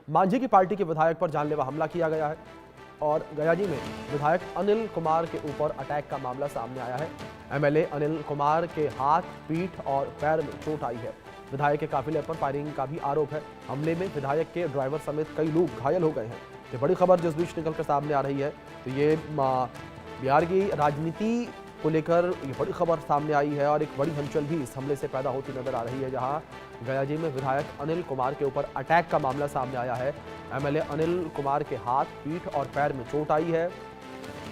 मांझी की पार्टी के विधायक पर जानलेवा हमला किया गया है और गयाजी में विधायक अनिल कुमार के ऊपर अटैक का मामला सामने आया है। एमएलए अनिल कुमार के हाथ, पीठ और पैर में चोट आई है। विधायक के काफिले पर फायरिंग का भी आरोप है। हमले में विधायक के ड्राइवर समेत कई लोग घायल हो गए हैं। ये बड़ी खबर जिस बीच निकलकर सामने आ रही है, तो ये बिहार की राजनीति को लेकर ये बड़ी खबर सामने आई है और एक बड़ी हलचल भी इस हमले से पैदा होती नजर आ रही है, जहां गयाजी में विधायक अनिल कुमार के ऊपर अटैक का मामला सामने आया है। एमएलए अनिल कुमार के हाथ, पीठ और पैर में चोट आई है।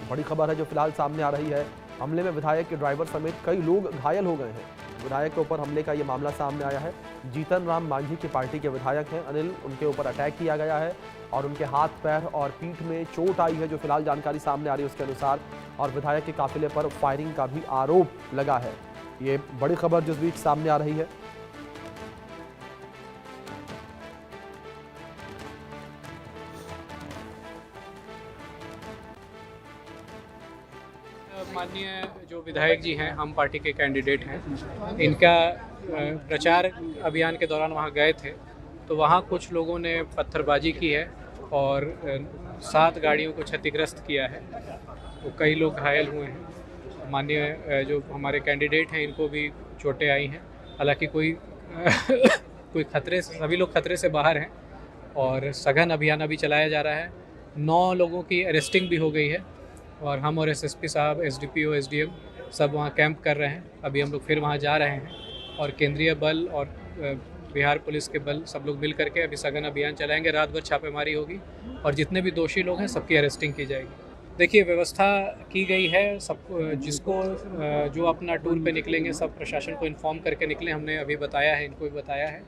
बड़ी खबर है जो फिलहाल सामने आ रही है। हमले में विधायक के ड्राइवर समेत कई लोग घायल हो गए हैं। विधायक के ऊपर हमले का ये मामला सामने आया है। जीतन राम मांझी की पार्टी के विधायक हैं अनिल, उनके ऊपर अटैक किया गया है और उनके हाथ, पैर और पीठ में चोट आई है, जो फिलहाल जानकारी सामने आ रही है उसके अनुसार। और विधायक के काफिले पर फायरिंग का भी आरोप लगा है। ये बड़ी खबर जिस बीच सामने आ रही है। माननीय जो विधायक जी हैं, हम पार्टी के कैंडिडेट हैं, इनका प्रचार अभियान के दौरान वहां गए थे, तो वहां कुछ लोगों ने पत्थरबाजी की है और 7 गाड़ियों को क्षतिग्रस्त किया है। तो कई लोग घायल हुए हैं। माननीय जो हमारे कैंडिडेट हैं, इनको भी चोटें आई हैं। हालांकि कोई कोई खतरे से, सभी लोग खतरे से बाहर हैं और सघन अभियान अभी चलाया जा रहा है। 9 लोगों की अरेस्टिंग भी हो गई है और हम और एसएसपी साहब, एसडीपीओ, एसडीएम सब वहाँ कैंप कर रहे हैं। अभी हम लोग फिर वहाँ जा रहे हैं और केंद्रीय बल और बिहार पुलिस के बल सब लोग मिल करके अभी सघन अभियान चलाएंगे। रात भर छापेमारी होगी और जितने भी दोषी लोग हैं सबकी अरेस्टिंग की जाएगी। देखिए, व्यवस्था की गई है। सब जिसको जो अपना टूर पे निकलेंगे सब प्रशासन को इन्फॉर्म करके निकले। हमने अभी बताया है, इनको भी बताया है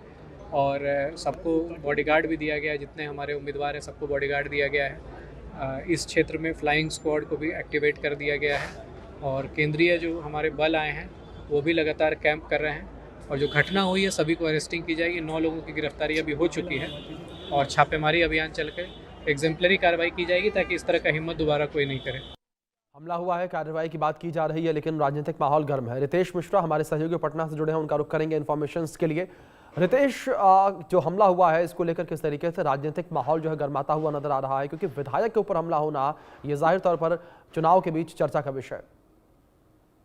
और सबको बॉडीगार्ड भी दिया गया है। जितने हमारे उम्मीदवार हैं सबको बॉडीगार्ड दिया गया है। इस क्षेत्र में फ्लाइंग स्क्वाड को भी एक्टिवेट कर दिया गया है और केंद्रीय जो हमारे बल आए हैं वो भी लगातार कैंप कर रहे हैं और जो घटना हुई है सभी को अरेस्टिंग की जाएगी। 9 लोगों की गिरफ्तारी अभी हो चुकी है और छापेमारी अभियान चल के एग्जेम्पलरी कार्रवाई की जाएगी ताकि इस तरह का हिम्मत दोबारा कोई नहीं करे। हमला हुआ है, कार्रवाई की बात की जा रही है, लेकिन राजनीतिक माहौल गर्म है। रितेश मिश्रा हमारे सहयोगी पटना से जुड़े हैं, उनका रुख करेंगे इन्फॉर्मेशन के लिए। रितेश, जो हमला हुआ है इसको लेकर किस तरीके से राजनीतिक माहौल जो है गर्माता हुआ नजर आ रहा है, क्योंकि विधायक के ऊपर हमला होना ये जाहिर तौर पर चुनाव के बीच चर्चा का विषय है।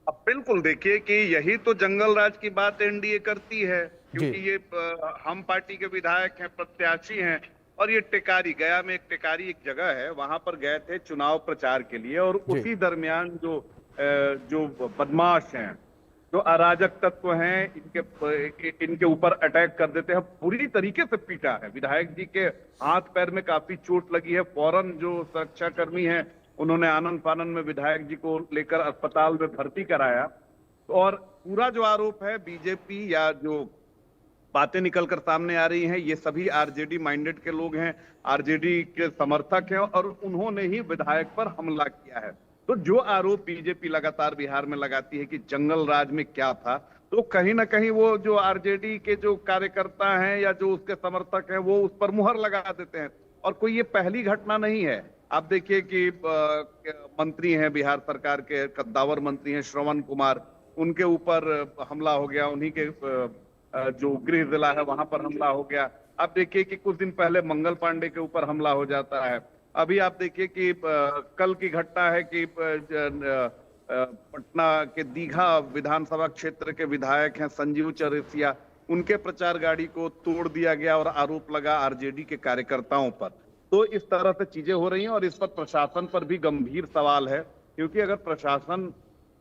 अब बिल्कुल देखिए कि यही तो जंगल राज की बात एनडीए करती है, क्योंकि ये हम पार्टी के विधायक हैं, प्रत्याशी हैं और ये टेकारी, गया में एक टेकारी एक जगह है, वहां पर गए थे चुनाव प्रचार के लिए और उसी दरमियान जो बदमाश हैं, जो अराजक तत्व हैं, इनके ऊपर अटैक कर देते हैं। पूरी तरीके से पीटा है। विधायक जी के हाथ पैर में काफी चोट लगी है। फौरन जो सुरक्षाकर्मी हैं उन्होंने आनन फानन में विधायक जी को लेकर अस्पताल में भर्ती कराया। और पूरा जो आरोप है बीजेपी या जो बातें निकलकर सामने आ रही हैं, ये सभी आरजेडी माइंडेड के लोग हैं, आरजेडी के समर्थक हैं और उन्होंने ही विधायक पर हमला किया है। तो जो आरोप बीजेपी लगातार बिहार में लगाती है कि जंगल राज में क्या था, तो कहीं ना कहीं वो जो आरजेडी के जो कार्यकर्ता हैं या जो उसके समर्थक हैं वो उस पर मुहर लगा देते हैं। और कोई ये पहली घटना नहीं है। आप देखिए कि मंत्री हैं बिहार सरकार के, कद्दावर मंत्री हैं श्रवण कुमार, उनके ऊपर हमला हो गया। उन्हीं के जो गृह जिला है वहां पर हमला हो गया। आप देखिए कि कुछ दिन पहले मंगल पांडे के ऊपर हमला हो जाता है। अभी आप देखिए कि कल की घटना है कि पटना के दीघा विधानसभा क्षेत्र के विधायक हैं संजीव चौरसिया, उनके प्रचार गाड़ी को तोड़ दिया गया और आरोप लगा आरजेडी के कार्यकर्ताओं पर। तो इस तरह से चीजें हो रही हैं और इस पर प्रशासन पर भी गंभीर सवाल है, क्योंकि अगर प्रशासन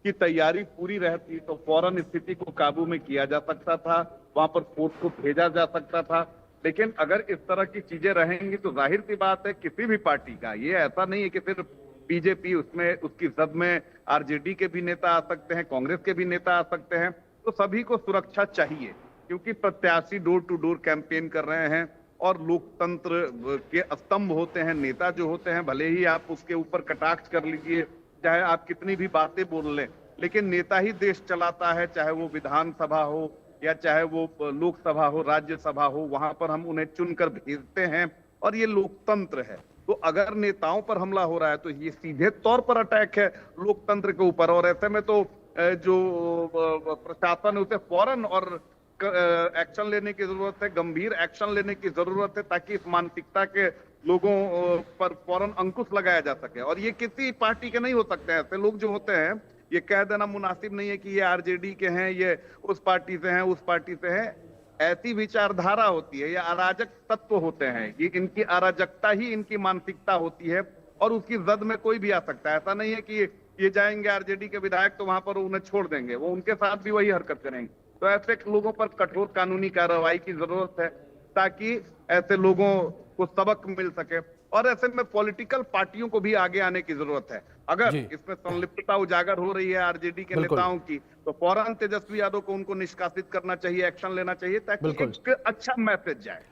की तैयारी पूरी रहती तो फौरन स्थिति को काबू में किया जा सकता था, वहां पर फोर्स को भेजा जा सकता था। लेकिन अगर इस तरह की चीजें रहेंगी तो जाहिर सी बात है किसी भी पार्टी का, ये ऐसा नहीं है कि सिर्फ बीजेपी, उसमें उसकी जद में आरजेडी के भी नेता आ सकते हैं, कांग्रेस के भी नेता आ सकते हैं। तो सभी को सुरक्षा चाहिए, क्योंकि प्रत्याशी डोर टू डोर कैंपेन कर रहे हैं और लोकतंत्र के स्तंभ होते हैं नेता जो होते हैं। भले ही आप उसके ऊपर कटाक्ष कर लीजिए, चाहे आप कितनी भी बातें बोल लें, लेकिन नेता ही देश चलाता है, चाहे वो विधानसभा हो या चाहे वो लोकसभा हो, राज्यसभा हो, वहां पर हम उन्हें चुनकर भेजते हैं और ये लोकतंत्र है। तो अगर नेताओं पर हमला हो रहा है तो ये सीधे तौर पर अटैक है लोकतंत्र के ऊपर। और ऐसे में तो जो प्रशासन है उसे फौरन और एक्शन लेने की जरूरत है, गंभीर एक्शन लेने की जरूरत है, ताकि इस मानसिकता के लोगों पर फौरन अंकुश लगाया जा सके। और ये किसी पार्टी के नहीं हो सकते हैं। ऐसे लोग जो होते हैं, ये कह देना मुनासिब नहीं है कि ये आरजेडी के हैं, ये उस पार्टी से हैं, उस पार्टी से हैं। ऐसी विचारधारा होती है, ये अराजक तत्व होते हैं, ये इनकी अराजकता ही इनकी मानसिकता होती है, और उसकी जद में कोई भी आ सकता है। ऐसा नहीं है कि ये जाएंगे आरजेडी के विधायक तो वहां पर उन्हें छोड़ देंगे, वो उनके साथ भी वही हरकत करेंगे। तो ऐसे लोगों पर कठोर कानूनी कार्रवाई की जरूरत है, ताकि ऐसे लोगों को सबक मिल सके। और ऐसे में पॉलिटिकल पार्टियों को भी आगे आने की जरूरत है। अगर जी। इसमें संलिप्तता उजागर हो रही है आरजेडी के बिल्कुल। नेताओं की, तो फौरन तेजस्वी यादव को उनको निष्कासित करना चाहिए, एक्शन लेना चाहिए, ताकि बिल्कुल। एक अच्छा मैसेज जाए।